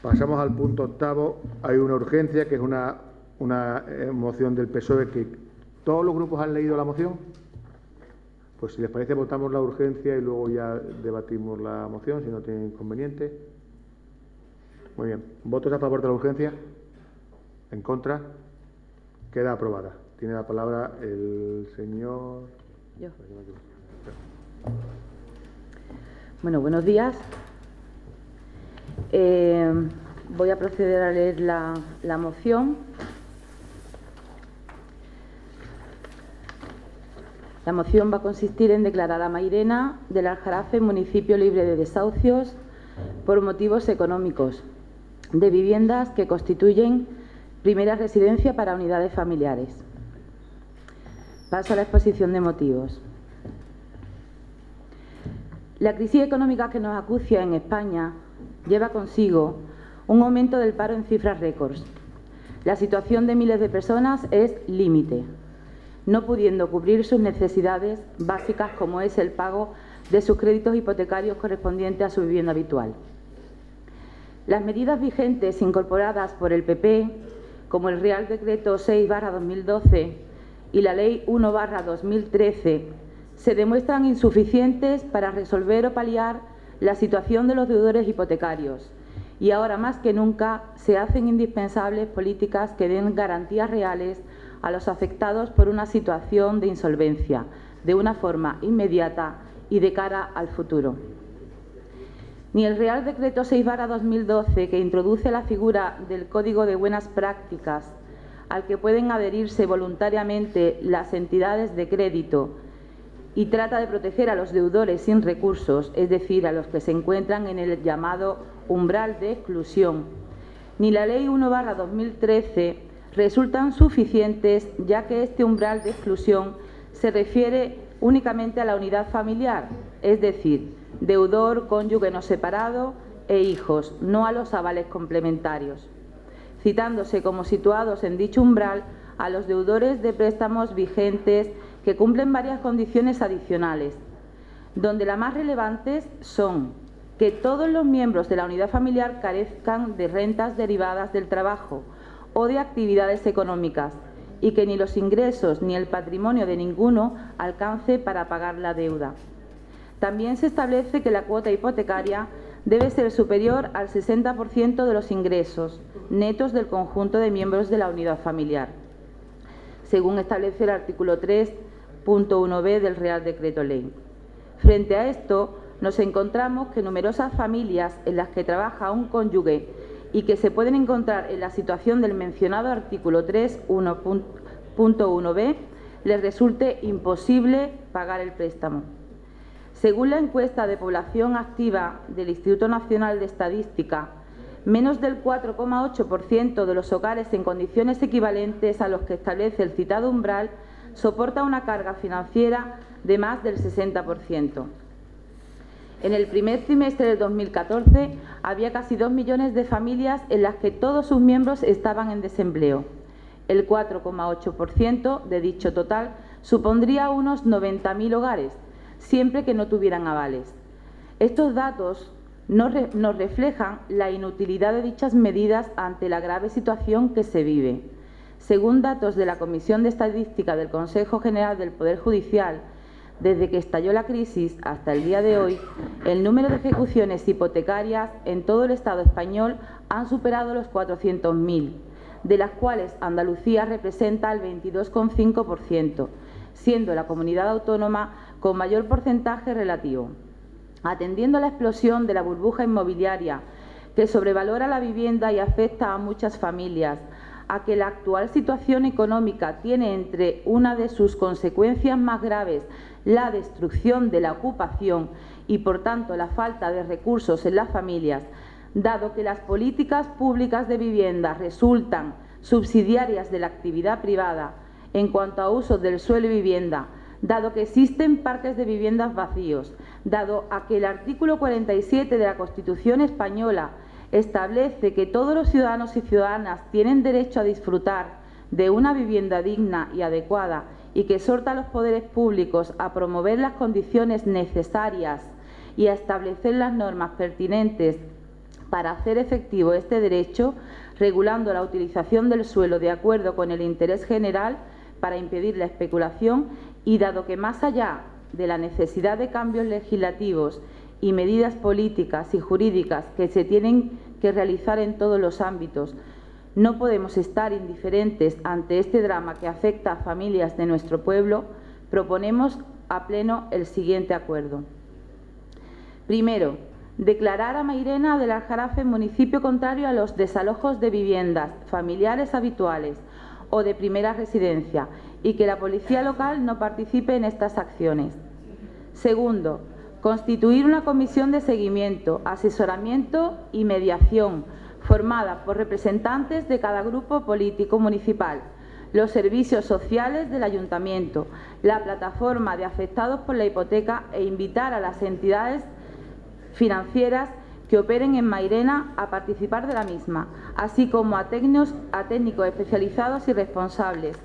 Pasamos al punto octavo. Hay una urgencia, que es una moción del PSOE. Que ¿todos los grupos han leído la moción? Pues si les parece, votamos la urgencia y luego ya debatimos la moción, si no tienen inconveniente. Muy bien. ¿Votos a favor de la urgencia? ¿En contra? Queda aprobada. Tiene la palabra el señor... Yo. Bueno, buenos días. Voy a proceder a leer la moción. La moción va a consistir en declarar a Mairena del Aljarafe municipio libre de desahucios por motivos económicos de viviendas que constituyen primera residencia para unidades familiares. Paso a la exposición de motivos. La crisis económica que nos acucia en España lleva consigo un aumento del paro en cifras récords. La situación de miles de personas es límite, no pudiendo cubrir sus necesidades básicas como es el pago de sus créditos hipotecarios correspondientes a su vivienda habitual. Las medidas vigentes incorporadas por el PP, como el Real Decreto 6/2012 y la Ley 1/2013, se demuestran insuficientes para resolver o paliar la situación de los deudores hipotecarios y ahora más que nunca se hacen indispensables políticas que den garantías reales a los afectados por una situación de insolvencia de una forma inmediata y de cara al futuro. Ni el Real Decreto 6/2012, que introduce la figura del Código de Buenas Prácticas al que pueden adherirse voluntariamente las entidades de crédito y trata de proteger a los deudores sin recursos, es decir, a los que se encuentran en el llamado umbral de exclusión, ni la Ley 1/2013 resultan suficientes, ya que este umbral de exclusión se refiere únicamente a la unidad familiar, es decir, deudor, cónyuge no separado e hijos, no a los avales complementarios, citándose como situados en dicho umbral a los deudores de préstamos vigentes que cumplen varias condiciones adicionales, donde las más relevantes son que todos los miembros de la unidad familiar carezcan de rentas derivadas del trabajo o de actividades económicas y que ni los ingresos ni el patrimonio de ninguno alcance para pagar la deuda. También se establece que la cuota hipotecaria debe ser superior al 60% de los ingresos netos del conjunto de miembros de la unidad familiar, según establece el artículo 3.1b del Real Decreto Ley. Frente a esto, nos encontramos que numerosas familias en las que trabaja un cónyuge y que se pueden encontrar en la situación del mencionado artículo 3.1b les resulte imposible pagar el préstamo. Según la encuesta de población activa del Instituto Nacional de Estadística, menos del 4,8% de los hogares en condiciones equivalentes a los que establece el citado umbral soporta una carga financiera de más del 60%. En el primer trimestre de 2014 había casi 2 millones de familias en las que todos sus miembros estaban en desempleo. El 4,8% de dicho total supondría unos 90.000 hogares, siempre que no tuvieran avales. Estos datos nos reflejan la inutilidad de dichas medidas ante la grave situación que se vive. Según datos de la Comisión de Estadística del Consejo General del Poder Judicial, desde que estalló la crisis hasta el día de hoy, el número de ejecuciones hipotecarias en todo el Estado español han superado los 400.000, de las cuales Andalucía representa el 22,5%, siendo la comunidad autónoma con mayor porcentaje relativo. Atendiendo a la explosión de la burbuja inmobiliaria que sobrevalora la vivienda y afecta a muchas familias, a que la actual situación económica tiene entre una de sus consecuencias más graves la destrucción de la ocupación y, por tanto, la falta de recursos en las familias, dado que las políticas públicas de vivienda resultan subsidiarias de la actividad privada en cuanto a uso del suelo y vivienda, dado que existen parques de viviendas vacíos, dado a que el artículo 47 de la Constitución española establece que todos los ciudadanos y ciudadanas tienen derecho a disfrutar de una vivienda digna y adecuada y que exhorta a los poderes públicos a promover las condiciones necesarias y a establecer las normas pertinentes para hacer efectivo este derecho, regulando la utilización del suelo de acuerdo con el interés general para impedir la especulación y dado que más allá de la necesidad de cambios legislativos y medidas políticas y jurídicas que se tienen que realizar en todos los ámbitos, no podemos estar indiferentes ante este drama que afecta a familias de nuestro pueblo, proponemos a pleno el siguiente acuerdo. Primero, declarar a Mairena del Aljarafe municipio contrario a los desalojos de viviendas familiares habituales o de primera residencia y que la policía local no participe en estas acciones. Segundo, constituir una comisión de seguimiento, asesoramiento y mediación formada por representantes de cada grupo político municipal, los servicios sociales del ayuntamiento, la plataforma de afectados por la hipoteca e invitar a las entidades financieras que operen en Mairena a participar de la misma, así como a técnicos especializados y responsables,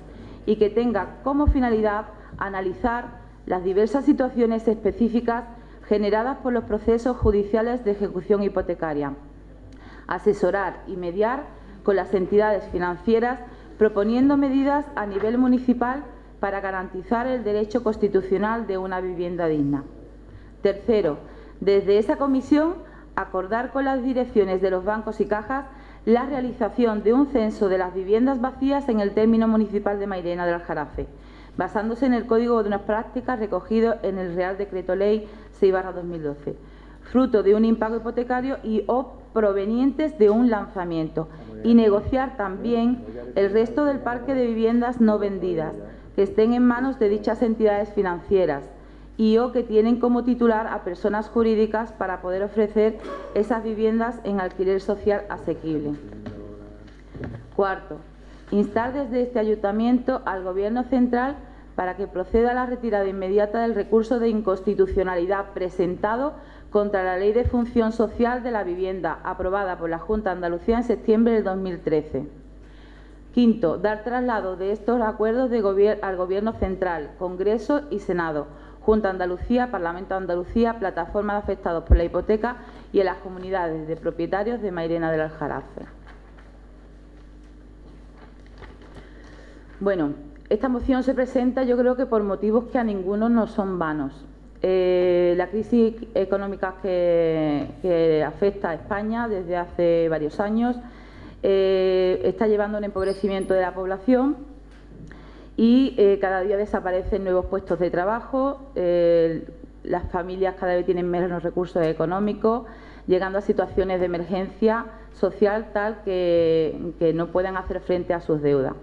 y que tenga como finalidad analizar las diversas situaciones específicas generadas por los procesos judiciales de ejecución hipotecaria, asesorar y mediar con las entidades financieras proponiendo medidas a nivel municipal para garantizar el derecho constitucional de una vivienda digna. Tercero, desde esa comisión acordar con las direcciones de los bancos y cajas la realización de un censo de las viviendas vacías en el término municipal de Mairena del Aljarafe, basándose en el Código de unas prácticas recogido en el Real Decreto Ley 6/2012, fruto de un impago hipotecario y o provenientes de un lanzamiento, y negociar también el resto del parque de viviendas no vendidas que estén en manos de dichas entidades financieras y o que tienen como titular a personas jurídicas para poder ofrecer esas viviendas en alquiler social asequible. Cuarto, instar desde este ayuntamiento al Gobierno central para que proceda a la retirada inmediata del recurso de inconstitucionalidad presentado contra la Ley de Función Social de la Vivienda, aprobada por la Junta de Andalucía en septiembre del 2013. Quinto, dar traslado de estos acuerdos al Gobierno central, Congreso y Senado, Junta de Andalucía, Parlamento de Andalucía, Plataforma de Afectados por la Hipoteca y en las comunidades de propietarios de Mairena del Aljarafe. Bueno, esta moción se presenta, yo creo que por motivos que a ninguno no son vanos. La crisis económica que afecta a España desde hace varios años está llevando a un empobrecimiento de la población y cada día desaparecen nuevos puestos de trabajo, las familias cada vez tienen menos recursos económicos, llegando a situaciones de emergencia social tal que no puedan hacer frente a sus deudas.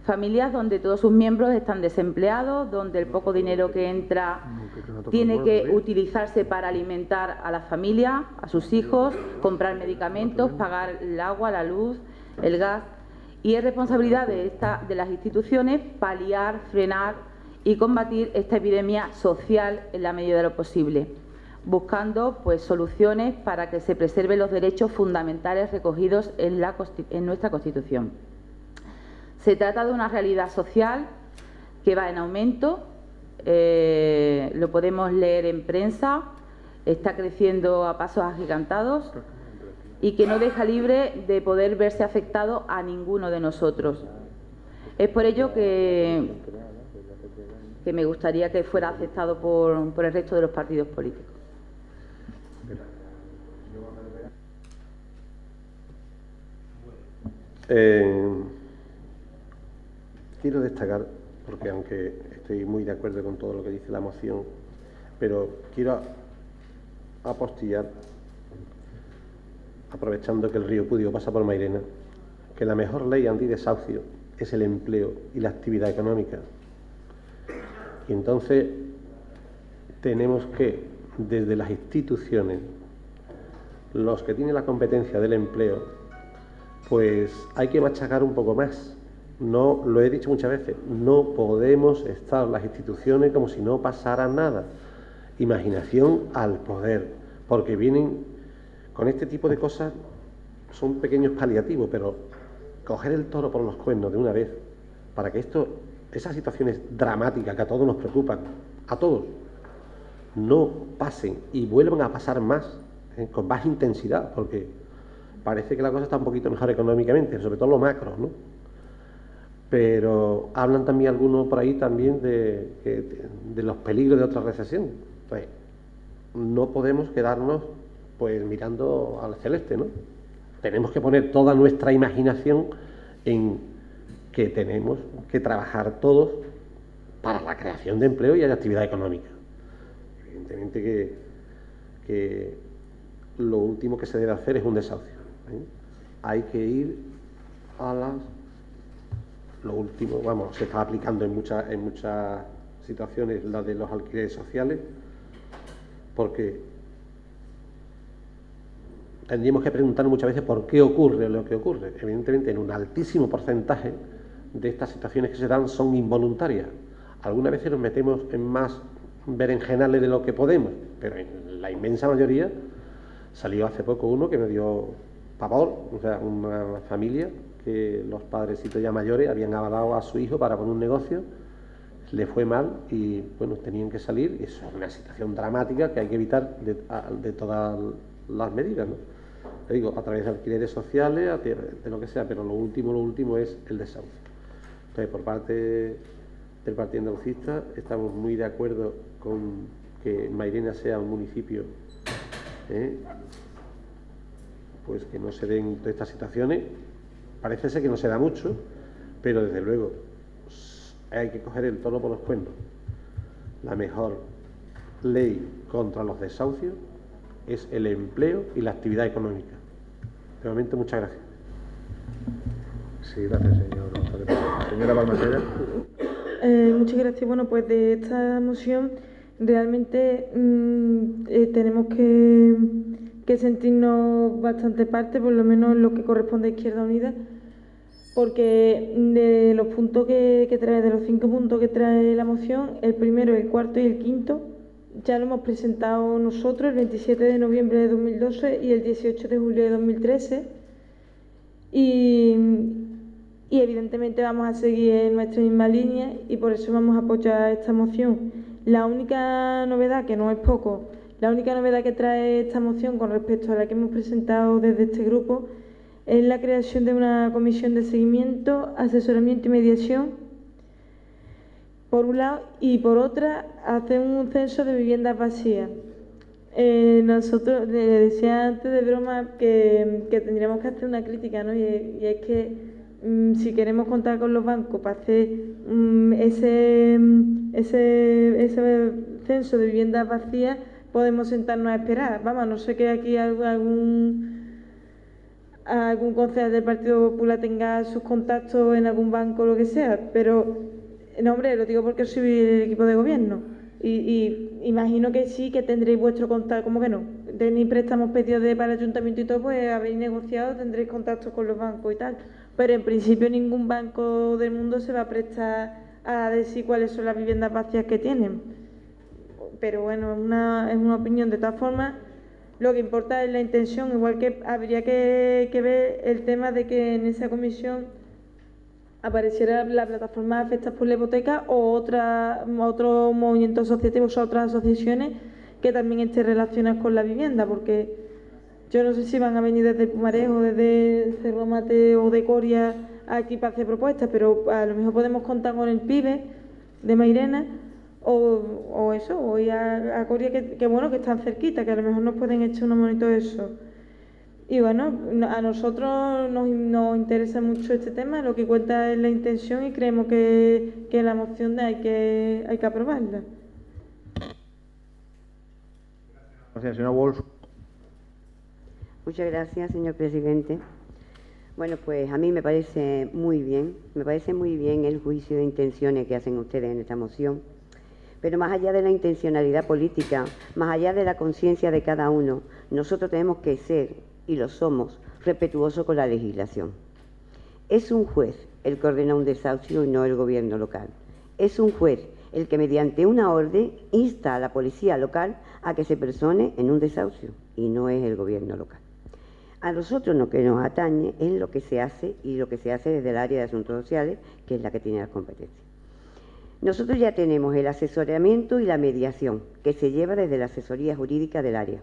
Familias donde todos sus miembros están desempleados, donde el poco dinero que entra tiene que utilizarse para alimentar a la familia, a sus hijos, comprar medicamentos, pagar el agua, la luz, el gas. Y es responsabilidad de las instituciones paliar, frenar y combatir esta epidemia social en la medida de lo posible, buscando pues soluciones para que se preserven los derechos fundamentales recogidos en nuestra Constitución. Se trata de una realidad social que va en aumento, lo podemos leer en prensa, está creciendo a pasos agigantados y que no deja libre de poder verse afectado a ninguno de nosotros. Es por ello que me gustaría que fuera aceptado por el resto de los partidos políticos. Quiero destacar, porque aunque estoy muy de acuerdo con todo lo que dice la moción, pero quiero apostillar, aprovechando que el río Pudio pasa por Mairena, que la mejor ley antidesahucio es el empleo y la actividad económica. Y entonces tenemos que, desde las instituciones, los que tienen la competencia del empleo, pues hay que machacar un poco más. No, lo he dicho muchas veces, no podemos estar las instituciones como si no pasara nada. Imaginación al poder, porque vienen con este tipo de cosas, son pequeños paliativos, pero coger el toro por los cuernos de una vez, para que esas situaciones dramáticas que a todos nos preocupan, a todos, no pasen y vuelvan a pasar más, con más intensidad, porque parece que la cosa está un poquito mejor económicamente, sobre todo lo macro, ¿no? Pero hablan también algunos por ahí también de los peligros de otra recesión. Pues no podemos quedarnos pues mirando al celeste, ¿no? Tenemos que poner toda nuestra imaginación en que tenemos que trabajar todos para la creación de empleo y de actividad económica. Evidentemente que lo último que se debe hacer es un desahucio, ¿eh? Hay que ir a lo último, vamos, se está aplicando en muchas situaciones la de los alquileres sociales, porque tendríamos que preguntarnos muchas veces por qué ocurre lo que ocurre. Evidentemente, en un altísimo porcentaje de estas situaciones que se dan son involuntarias. Algunas veces nos metemos en más berenjenales de lo que podemos, pero en la inmensa mayoría. Salió hace poco uno que me dio pavor, o sea, una familia que los padrecitos ya mayores habían avalado a su hijo para poner un negocio, le fue mal y bueno, tenían que salir, y eso es una situación dramática que hay que evitar de todas las medidas, ¿no? Te digo, a través de alquileres sociales, de lo que sea, pero lo último es el desahucio. Entonces, por parte del Partido Andalucista, estamos muy de acuerdo con que Mairena sea un municipio pues que no se den todas estas situaciones. Parece ser que no se da mucho, pero desde luego hay que coger el toro por los cuernos. La mejor ley contra los desahucios es el empleo y la actividad económica. De momento, muchas gracias. Sí, gracias, señor González. Señora Balmaceda. Muchas gracias. Bueno, pues de esta moción realmente tenemos que sentirnos bastante parte, por lo menos en lo que corresponde a Izquierda Unida, porque de los puntos que trae, de los 5 puntos que trae la moción, el primero, el cuarto y el quinto ya lo hemos presentado nosotros el 27 de noviembre de 2012 y el 18 de julio de 2013 y evidentemente vamos a seguir en nuestra misma línea y por eso vamos a apoyar esta moción. La única novedad, que no es poco, la única novedad que trae esta moción con respecto a la que hemos presentado desde este grupo es la creación de una comisión de seguimiento, asesoramiento y mediación, por un lado, y por otra, hacer un censo de viviendas vacías. Nosotros, le decía antes de broma que tendríamos que hacer una crítica, ¿no? Y es que si queremos contar con los bancos para hacer ese censo de viviendas vacías, podemos sentarnos a esperar. Vamos, no sé que aquí algún concejal del Partido Popular tenga sus contactos en algún banco o lo que sea, pero no, hombre, lo digo porque soy el equipo de gobierno y imagino que sí, que tendréis vuestro contacto. ¿Cómo que no? Tenéis préstamos pedidos para el ayuntamiento y todo, pues habéis negociado, tendréis contactos con los bancos y tal, pero en principio ningún banco del mundo se va a prestar a decir cuáles son las viviendas vacías que tienen. Pero bueno, es una opinión. De todas formas, lo que importa es la intención, igual que habría que ver el tema de que en esa comisión apareciera la plataforma Afectadas por la Hipoteca o otros movimientos asociativos o otras asociaciones que también estén relacionadas con la vivienda, porque yo no sé si van a venir desde el Pumarejo, desde Cerro Mate o de Coria aquí para hacer propuestas, pero a lo mejor podemos contar con el PIBE de Mairena o eso, o ir a Coria, que bueno, que están cerquita, que a lo mejor nos pueden echar una manito de eso. Y bueno, a nosotros nos interesa mucho este tema, lo que cuenta es la intención y creemos que la moción hay que aprobarla. Gracias, señora Walsh. Muchas gracias, señor presidente. Bueno, pues a mí me parece muy bien el juicio de intenciones que hacen ustedes en esta moción, pero más allá de la intencionalidad política, más allá de la conciencia de cada uno, nosotros tenemos que ser, y lo somos, respetuosos con la legislación. Es un juez el que ordena un desahucio y no el gobierno local. Es un juez el que mediante una orden insta a la policía local a que se persone en un desahucio y no es el gobierno local. A nosotros lo que nos atañe es lo que se hace y lo que se hace desde el área de asuntos sociales, que es la que tiene las competencias. Nosotros ya tenemos el asesoramiento y la mediación, que se lleva desde la asesoría jurídica del área.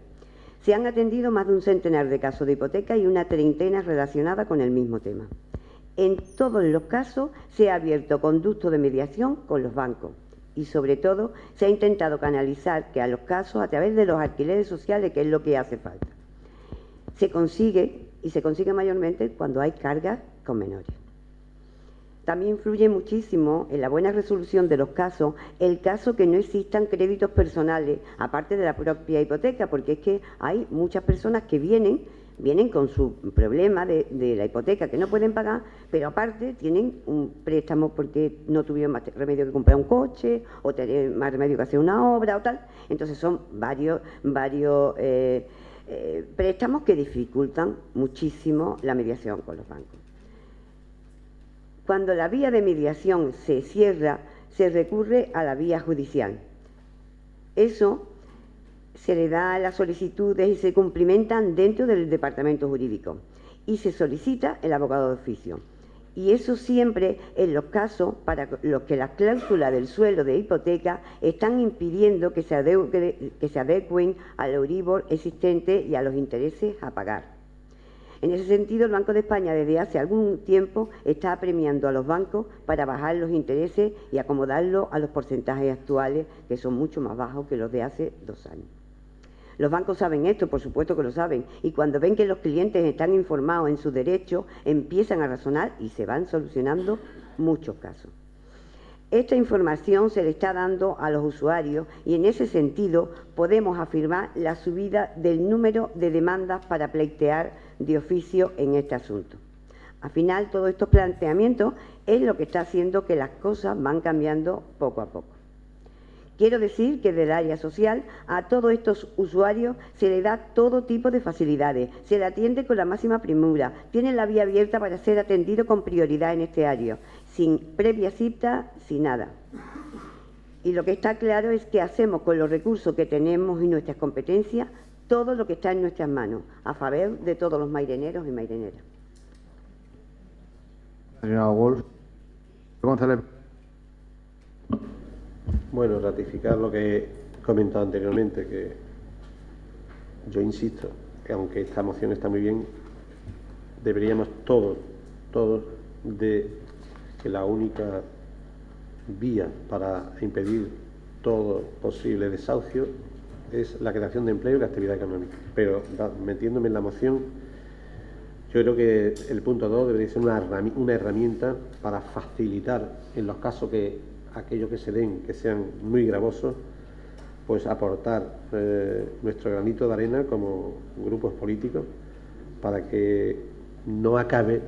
Se han atendido más de un centenar de casos de hipoteca y una treintena relacionada con el mismo tema. En todos los casos se ha abierto conducto de mediación con los bancos y, sobre todo, se ha intentado canalizar que a los casos a través de los alquileres sociales, que es lo que hace falta. Se consigue, y se consigue mayormente cuando hay cargas con menores. También influye muchísimo en la buena resolución de los casos el caso que no existan créditos personales, aparte de la propia hipoteca, porque es que hay muchas personas que vienen con su problema de la hipoteca que no pueden pagar, pero aparte tienen un préstamo porque no tuvieron más remedio que comprar un coche o tener más remedio que hacer una obra o tal. Entonces son varios préstamos que dificultan muchísimo la mediación con los bancos. Cuando la vía de mediación se cierra, se recurre a la vía judicial. Eso se le da a las solicitudes y se cumplimentan dentro del departamento jurídico y se solicita el abogado de oficio. Y eso siempre en los casos para los que las cláusulas del suelo de hipoteca están impidiendo que se adecuen al Euribor existente y a los intereses a pagar. En ese sentido, el Banco de España desde hace algún tiempo está apremiando a los bancos para bajar los intereses y acomodarlos a los porcentajes actuales, que son mucho más bajos que los de hace 2 años. Los bancos saben esto, por supuesto que lo saben, y cuando ven que los clientes están informados en sus derechos, empiezan a razonar y se van solucionando muchos casos. Esta información se le está dando a los usuarios y en ese sentido podemos afirmar la subida del número de demandas para pleitear de oficio en este asunto. Al final, todos estos planteamientos es lo que está haciendo que las cosas van cambiando poco a poco. Quiero decir que del área social a todos estos usuarios se le da todo tipo de facilidades, se le atiende con la máxima premura, tienen la vía abierta para ser atendido con prioridad en este área, sin previa cita, sin nada. Y lo que está claro es que hacemos con los recursos que tenemos y nuestras competencias todo lo que está en nuestras manos, a favor de todos los maireneros y maireneras. Señora Wolf. González. Bueno, ratificar lo que he comentado anteriormente, que yo insisto, que aunque esta moción está muy bien, deberíamos todos, de que la única vía para impedir todo posible desahucio es la creación de empleo y la actividad económica. Pero metiéndome en la moción, yo creo que el punto 2 debería ser una herramienta para facilitar en los casos que aquellos que se den, que sean muy gravosos, pues aportar nuestro granito de arena como grupos políticos para que no acabe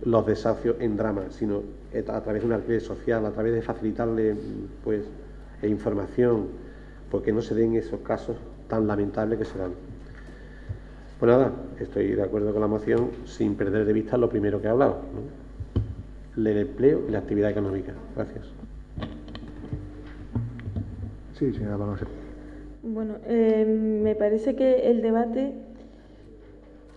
los desahucios en drama, sino a través de una red social, a través de facilitarle pues información, porque no se den esos casos tan lamentables que se dan. Pues nada, estoy de acuerdo con la moción sin perder de vista lo primero que he hablado, ¿no? El empleo y la actividad económica. Gracias. Sí, señora Paloma. Bueno, me parece que el debate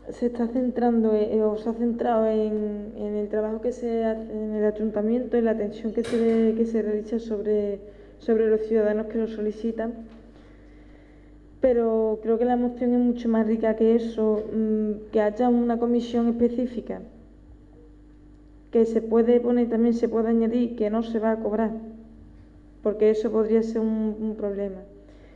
se está centrando o se ha centrado en el trabajo que se hace en el ayuntamiento, en la atención que se realiza sobre los ciudadanos que lo solicitan. Pero creo que la moción es mucho más rica que eso, que haya una comisión específica, que se puede poner, también se puede añadir que no se va a cobrar, porque eso podría ser un problema.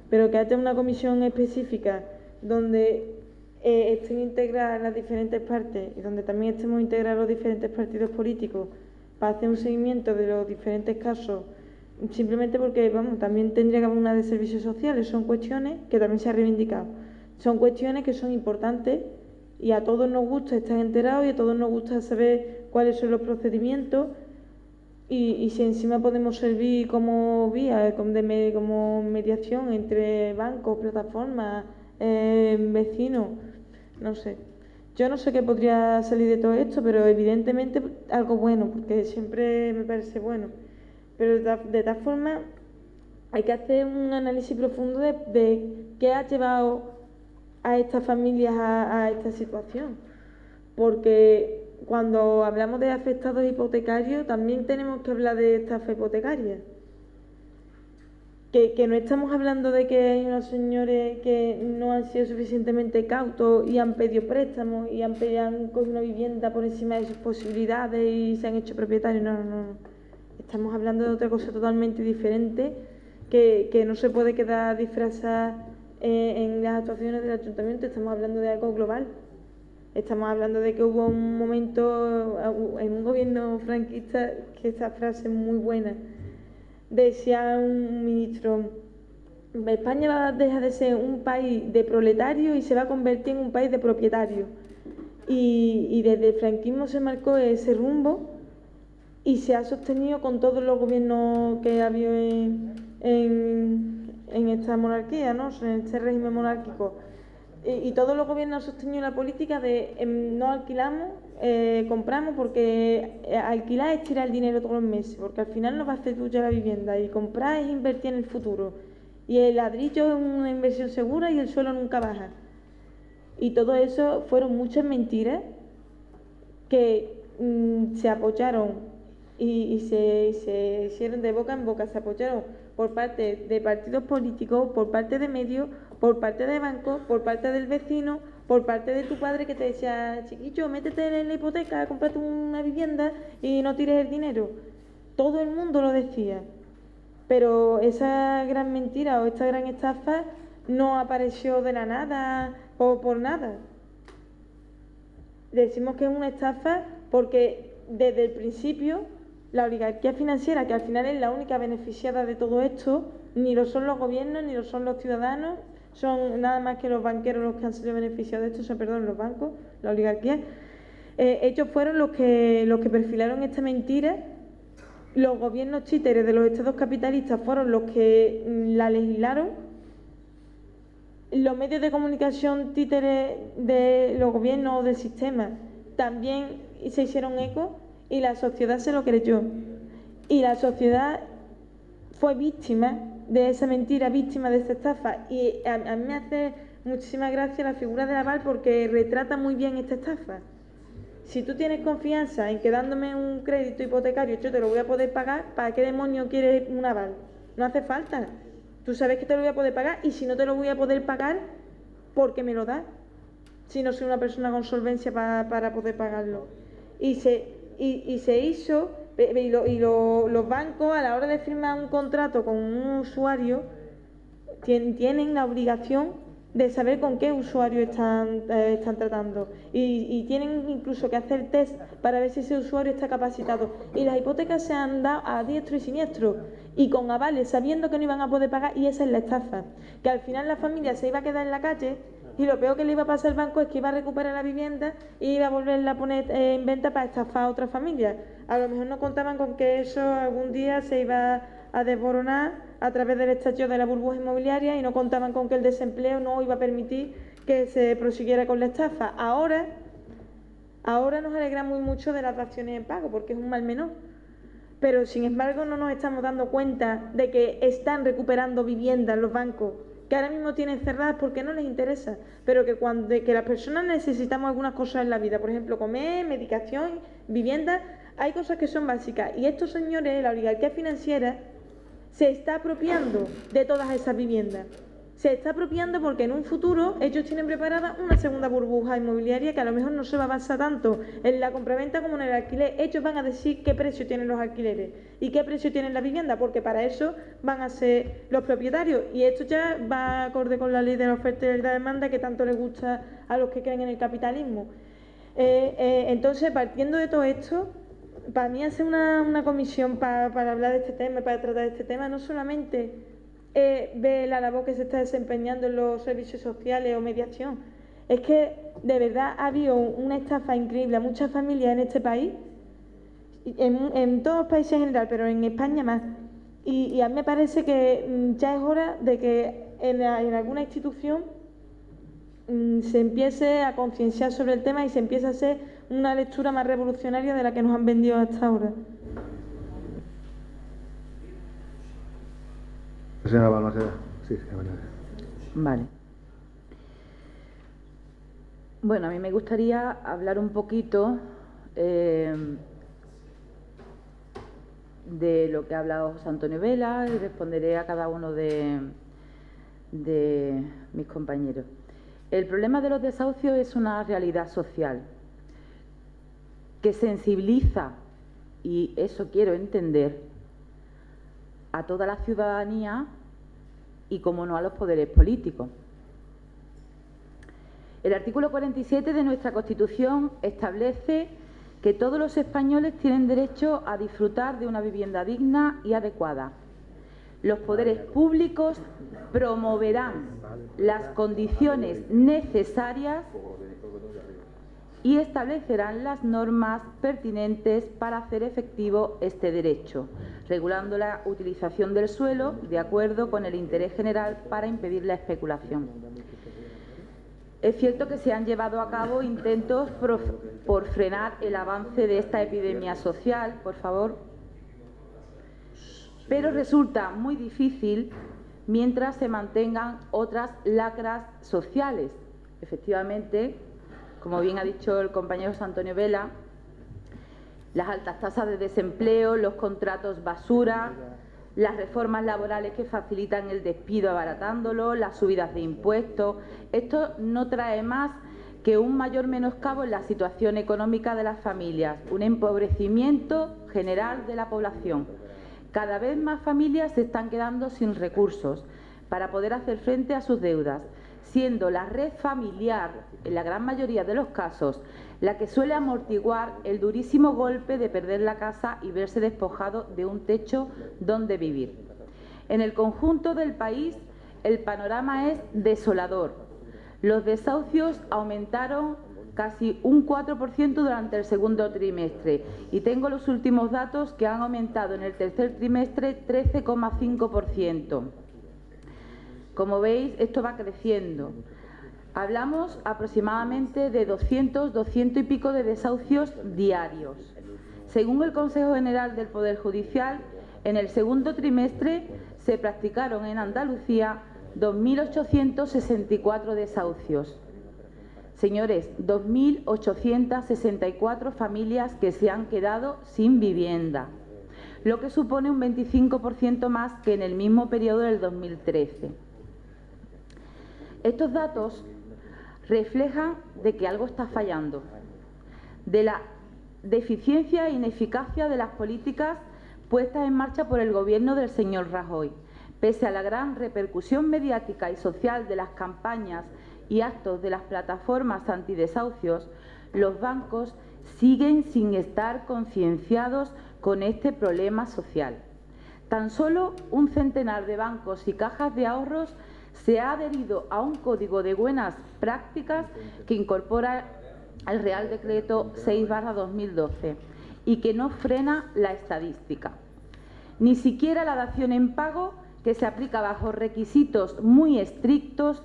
Pero que haya una comisión específica donde estén integradas las diferentes partes y donde también estemos integrados los diferentes partidos políticos para hacer un seguimiento de los diferentes casos, simplemente porque, vamos, también tendría que haber una de servicios sociales. Son cuestiones que también se han reivindicado. Son cuestiones que son importantes y a todos nos gusta estar enterados y a todos nos gusta saber cuáles son los procedimientos y si encima podemos servir como vía, como mediación entre bancos, plataformas, vecinos, no sé. Yo no sé qué podría salir de todo esto, pero evidentemente algo bueno, porque siempre me parece bueno. Pero de tal forma hay que hacer un análisis profundo de qué ha llevado a estas familias a esta situación. Porque cuando hablamos de afectados hipotecarios, también tenemos que hablar de estafa hipotecaria. que no estamos hablando de que hay unos señores que no han sido suficientemente cautos y han pedido préstamos y han cogido una vivienda por encima de sus posibilidades y se han hecho propietarios. No, no, no. Estamos hablando de otra cosa totalmente diferente que no se puede quedar disfrazada en las actuaciones del ayuntamiento. Estamos hablando de algo global. Estamos hablando de que hubo un momento en un gobierno franquista, que esta frase es muy buena, decía un ministro: España va a dejar de ser un país de proletarios y se va a convertir en un país de propietarios. Y desde el franquismo se marcó ese rumbo y se ha sostenido con todos los gobiernos que ha habido en esta monarquía, ¿no? En este régimen monárquico. Y todos los gobiernos han sostenido la política de no alquilamos, compramos, porque alquilar es tirar el dinero todos los meses, porque al final no va a hacer tuya la vivienda, y comprar es invertir en el futuro. Y el ladrillo es una inversión segura y el suelo nunca baja. Y todo eso fueron muchas mentiras que se apoyaron y se hicieron de boca en boca, se apoyaron por parte de partidos políticos, por parte de medios, por parte de bancos, por parte del vecino, por parte de tu padre que te decía: chiquillo, métete en la hipoteca, cómprate una vivienda y no tires el dinero. Todo el mundo lo decía, pero esa gran mentira o esta gran estafa no apareció de la nada o por nada. Decimos que es una estafa porque desde el principio la oligarquía financiera, que al final es la única beneficiada de todo esto, ni lo son los gobiernos, ni lo son los ciudadanos, son nada más que los banqueros los que han sido beneficiados de esto, los bancos, la oligarquía. Ellos fueron los que perfilaron esta mentira. Los gobiernos títeres de los estados capitalistas fueron los que la legislaron. Los medios de comunicación títeres de los gobiernos o del sistema también se hicieron eco, y la sociedad se lo creyó. Y la sociedad fue víctima de esa mentira, víctima de esa estafa. Y a mí me hace muchísima gracia la figura del aval, porque retrata muy bien esta estafa. Si tú tienes confianza en que dándome un crédito hipotecario yo te lo voy a poder pagar, ¿para qué demonio quieres un aval? No hace falta. Tú sabes que te lo voy a poder pagar, y si no te lo voy a poder pagar, ¿por qué me lo das? Si no soy una persona con solvencia para poder pagarlo. Y se hizo, los bancos, a la hora de firmar un contrato con un usuario, tienen la obligación de saber con qué usuario están tratando, y tienen incluso que hacer test para ver si ese usuario está capacitado. Y las hipotecas se han dado a diestro y siniestro, y con avales, sabiendo que no iban a poder pagar, y esa es la estafa, que al final la familia se iba a quedar en la calle, y lo peor que le iba a pasar al banco es que iba a recuperar la vivienda y iba a volverla a poner en venta para estafar a otra familia. A lo mejor no contaban con que eso algún día se iba a desboronar a través del estallido de la burbuja inmobiliaria, y no contaban con que el desempleo no iba a permitir que se prosiguiera con la estafa. Ahora nos alegra muy mucho de las daciones en pago, porque es un mal menor. Pero sin embargo no nos estamos dando cuenta de que están recuperando viviendas los bancos, que ahora mismo tienen cerradas porque no les interesa, pero que las personas necesitamos algunas cosas en la vida, por ejemplo, comer, medicación, vivienda. Hay cosas que son básicas, y estos señores, la oligarquía financiera, se está apropiando de todas esas viviendas. Se está apropiando porque en un futuro ellos tienen preparada una segunda burbuja inmobiliaria, que a lo mejor no se va a basar tanto en la compraventa como en el alquiler. Ellos van a decir qué precio tienen los alquileres y qué precio tienen las viviendas, porque para eso van a ser los propietarios. Y esto ya va acorde con la ley de la oferta y la demanda, que tanto les gusta a los que creen en el capitalismo. Entonces, partiendo de todo esto, para mí hacer una comisión para hablar de este tema, para tratar de este tema, no solamente ve la labor que se está desempeñando en los servicios sociales o mediación. Es que de verdad ha habido una estafa increíble a muchas familias en este país, en todos los países en general, pero en España más. Y a mí me parece que ya es hora de que en alguna institución se empiece a concienciar sobre el tema y se empiece a hacer una lectura más revolucionaria de la que nos han vendido hasta ahora. Señora Balmaceda. Sí, señora. Vale. Bueno, a mí me gustaría hablar un poquito de lo que ha hablado José Antonio Vela y responderé a cada uno de mis compañeros. El problema de los desahucios es una realidad social que sensibiliza, y eso quiero entender, a toda la ciudadanía y, como no, a los poderes políticos. El artículo 47 de nuestra Constitución establece que todos los españoles tienen derecho a disfrutar de una vivienda digna y adecuada. Los poderes públicos promoverán las condiciones necesarias y establecerán las normas pertinentes para hacer efectivo este derecho, regulando la utilización del suelo de acuerdo con el interés general para impedir la especulación. Es cierto que se han llevado a cabo intentos por frenar el avance de esta epidemia social, por favor, pero resulta muy difícil mientras se mantengan otras lacras sociales. Efectivamente, como bien ha dicho el compañero José Antonio Vela, las altas tasas de desempleo, los contratos basura, las reformas laborales que facilitan el despido abaratándolo, las subidas de impuestos. Esto no trae más que un mayor menoscabo en la situación económica de las familias, un empobrecimiento general de la población. Cada vez más familias se están quedando sin recursos para poder hacer frente a sus deudas, siendo la red familiar, en la gran mayoría de los casos, la que suele amortiguar el durísimo golpe de perder la casa y verse despojado de un techo donde vivir. En el conjunto del país, el panorama es desolador. Los desahucios aumentaron casi un 4% durante el segundo trimestre y tengo los últimos datos que han aumentado en el tercer trimestre 13,5%. Como veis, esto va creciendo. Hablamos aproximadamente de 200 y pico de desahucios diarios. Según el Consejo General del Poder Judicial, en el segundo trimestre se practicaron en Andalucía 2.864 desahucios. Señores, 2.864 familias que se han quedado sin vivienda, lo que supone un 25% más que en el mismo periodo del 2013. Estos datos reflejan de que algo está fallando, de la deficiencia e ineficacia de las políticas puestas en marcha por el Gobierno del señor Rajoy. Pese a la gran repercusión mediática y social de las campañas y actos de las plataformas antidesahucios, los bancos siguen sin estar concienciados con este problema social. Tan solo un centenar de bancos y cajas de ahorros se ha adherido a un código de buenas prácticas que incorpora el Real Decreto 6/2012 y que no frena la estadística. Ni siquiera la dación en pago, que se aplica bajo requisitos muy estrictos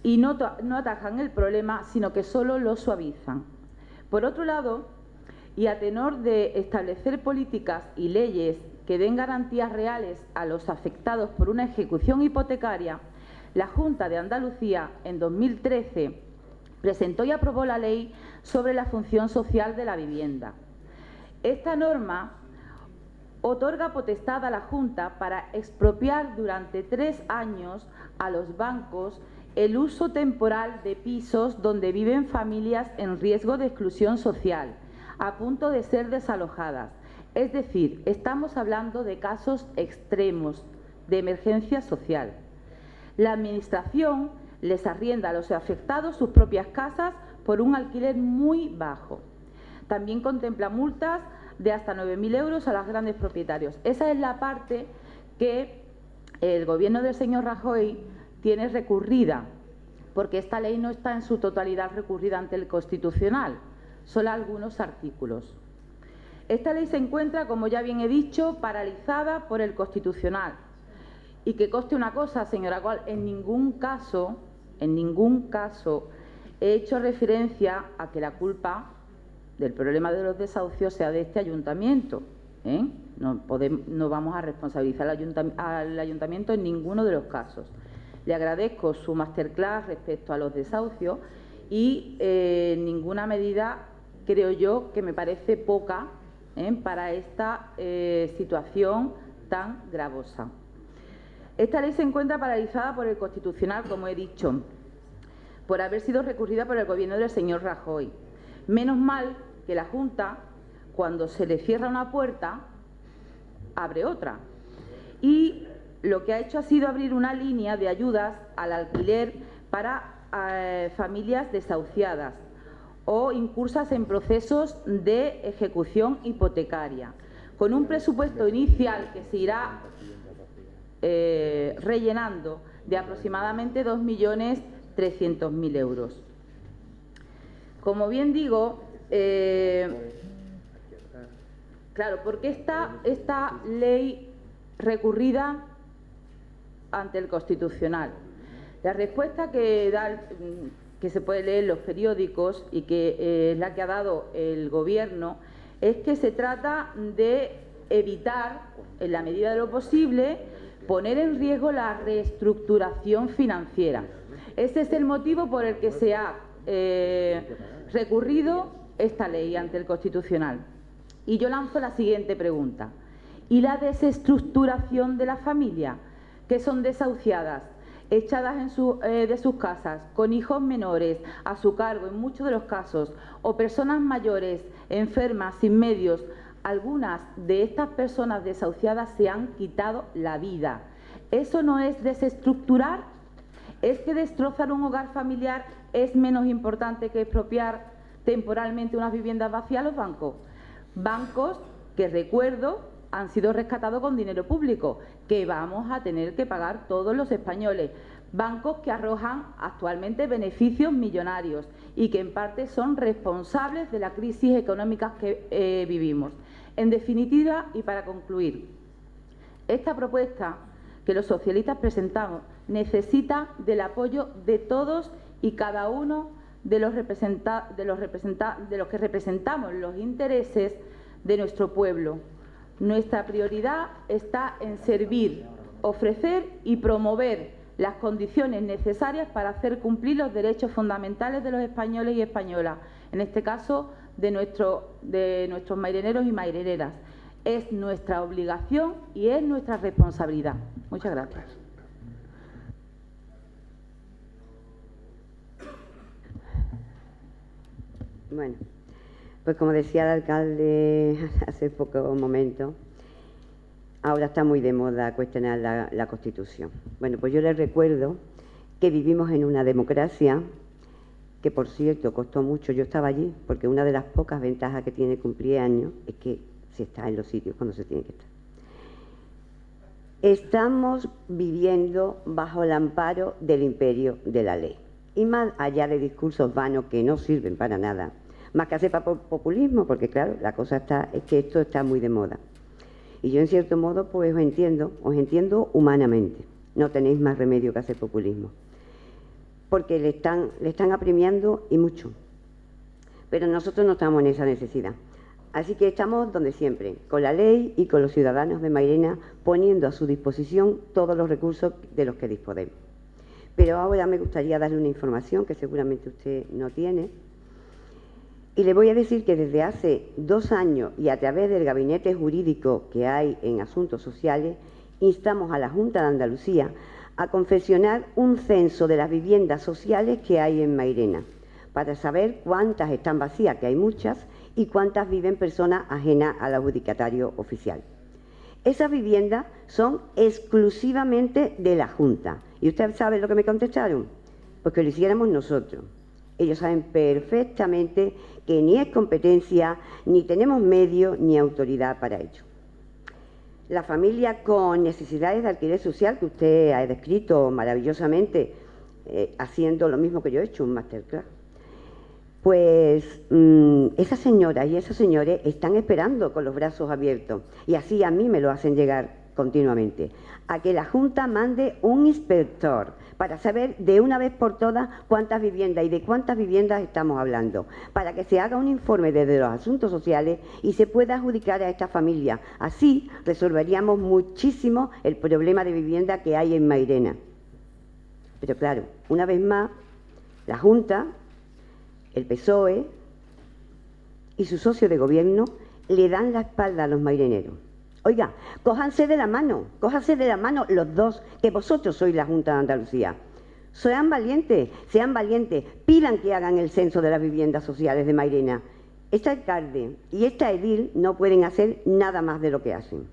y no atajan el problema, sino que solo lo suavizan. Por otro lado, y a tenor de establecer políticas y leyes que den garantías reales a los afectados por una ejecución hipotecaria, la Junta de Andalucía en 2013 presentó y aprobó la Ley sobre la función social de la vivienda. Esta norma otorga potestad a la Junta para expropiar durante 3 años a los bancos el uso temporal de pisos donde viven familias en riesgo de exclusión social, a punto de ser desalojadas. Es decir, estamos hablando de casos extremos de emergencia social. La Administración les arrienda a los afectados sus propias casas por un alquiler muy bajo. También contempla multas de hasta 9.000 euros a los grandes propietarios. Esa es la parte que el Gobierno del señor Rajoy tiene recurrida, porque esta ley no está en su totalidad recurrida ante el Constitucional, solo algunos artículos. Esta ley se encuentra, como ya bien he dicho, paralizada por el Constitucional. Y que conste una cosa, señora Gual, en ningún caso he hecho referencia a que la culpa del problema de los desahucios sea de este ayuntamiento, ¿eh? No vamos a responsabilizar al ayuntamiento en ninguno de los casos. Le agradezco su masterclass respecto a los desahucios y en ninguna medida creo yo, que me parece poca, para esta situación tan gravosa. Esta ley se encuentra paralizada por el Constitucional, como he dicho, por haber sido recurrida por el Gobierno del señor Rajoy. Menos mal que la Junta, cuando se le cierra una puerta, abre otra. Y lo que ha hecho ha sido abrir una línea de ayudas al alquiler para familias desahuciadas o incursas en procesos de ejecución hipotecaria, con un presupuesto inicial que se irá rellenando de aproximadamente 2.300.000 euros. Como bien digo, claro, ¿por qué está esta ley recurrida ante el Constitucional? La respuesta que da, que se puede leer en los periódicos y que es la que ha dado el Gobierno, es que se trata de evitar, en la medida de lo posible, poner en riesgo la reestructuración financiera. Ese es el motivo por el que se ha recurrido esta ley ante el Constitucional. Y yo lanzo la siguiente pregunta. ¿Y la desestructuración de la familia, que son desahuciadas, echadas de sus casas, con hijos menores a su cargo en muchos de los casos, o personas mayores, enfermas, sin medios? Algunas de estas personas desahuciadas se han quitado la vida. ¿Eso no es desestructurar? ¿Es que destrozar un hogar familiar es menos importante que expropiar temporalmente unas viviendas vacías a los bancos? Bancos que, recuerdo, han sido rescatados con dinero público, que vamos a tener que pagar todos los españoles. Bancos que arrojan actualmente beneficios millonarios y que en parte son responsables de la crisis económica que vivimos. En definitiva, y para concluir, esta propuesta que los socialistas presentamos necesita del apoyo de todos y cada uno de los que representamos los intereses de nuestro pueblo. Nuestra prioridad está en servir, ofrecer y promover las condiciones necesarias para hacer cumplir los derechos fundamentales de los españoles y españolas, en este caso de nuestros maireneros y maireneras. Es nuestra obligación y es nuestra responsabilidad. Muchas gracias. Bueno, pues como decía el alcalde hace poco momento, ahora está muy de moda cuestionar la Constitución. Bueno, pues yo les recuerdo que vivimos en una democracia que, por cierto, costó mucho. Yo estaba allí, porque una de las pocas ventajas que tiene cumplir años es que se está en los sitios cuando se tiene que estar. Estamos viviendo bajo el amparo del imperio de la ley. Y más allá de discursos vanos que no sirven para nada, más que hacer populismo, porque claro, la cosa es que esto está muy de moda. Y yo en cierto modo pues os entiendo humanamente. No tenéis más remedio que hacer populismo. Porque le están apremiando y mucho. Pero nosotros no estamos en esa necesidad. Así que estamos donde siempre, con la ley y con los ciudadanos de Mairena, poniendo a su disposición todos los recursos de los que disponemos. Pero ahora me gustaría darle una información que seguramente usted no tiene. Y le voy a decir que desde hace 2 años y a través del gabinete jurídico que hay en asuntos sociales, instamos a la Junta de Andalucía a confeccionar un censo de las viviendas sociales que hay en Mairena, para saber cuántas están vacías, que hay muchas, y cuántas viven personas ajenas al adjudicatario oficial. Esas viviendas son exclusivamente de la Junta. ¿Y usted sabe lo que me contestaron? Pues que lo hiciéramos nosotros. Ellos saben perfectamente que ni es competencia, ni tenemos medios, ni autoridad para ello. La familia con necesidades de alquiler social, que usted ha descrito maravillosamente, haciendo lo mismo que yo he hecho, un masterclass, pues esa señora y esos señores están esperando con los brazos abiertos, y así a mí me lo hacen llegar continuamente, a que la Junta mande un inspector para saber de una vez por todas cuántas viviendas y de cuántas viviendas estamos hablando, para que se haga un informe desde los asuntos sociales y se pueda adjudicar a esta familia. Así resolveríamos muchísimo el problema de vivienda que hay en Mairena. Pero claro, una vez más, la Junta, el PSOE y su socio de gobierno le dan la espalda a los maireneros. Oiga, cójanse de la mano los dos, que vosotros sois la Junta de Andalucía. Sean valientes, pidan que hagan el censo de las viviendas sociales de Mairena. Este alcalde y esta edil no pueden hacer nada más de lo que hacen.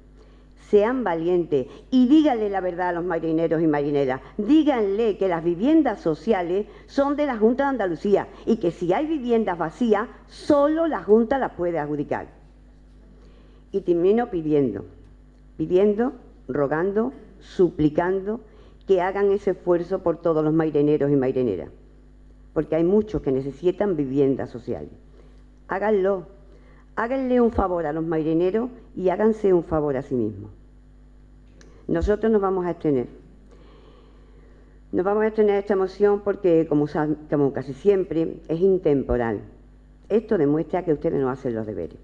Sean valientes y díganle la verdad a los marineros y marineras. Díganle que las viviendas sociales son de la Junta de Andalucía y que si hay viviendas vacías, solo la Junta las puede adjudicar. Y termino pidiendo, rogando, suplicando que hagan ese esfuerzo por todos los maireneros y maireneras, porque hay muchos que necesitan viviendas sociales. Háganlo, háganle un favor a los maireneros y háganse un favor a sí mismos. Nosotros nos vamos a abstener. Nos vamos a abstener de esta moción porque, como casi siempre, es intemporal. Esto demuestra que ustedes no hacen los deberes.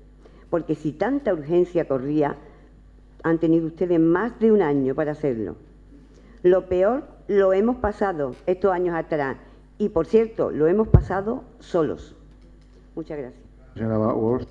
Porque si tanta urgencia corría, han tenido ustedes más de un año para hacerlo. Lo peor lo hemos pasado estos años atrás. Y, por cierto, lo hemos pasado solos. Muchas gracias. Señora Walsh.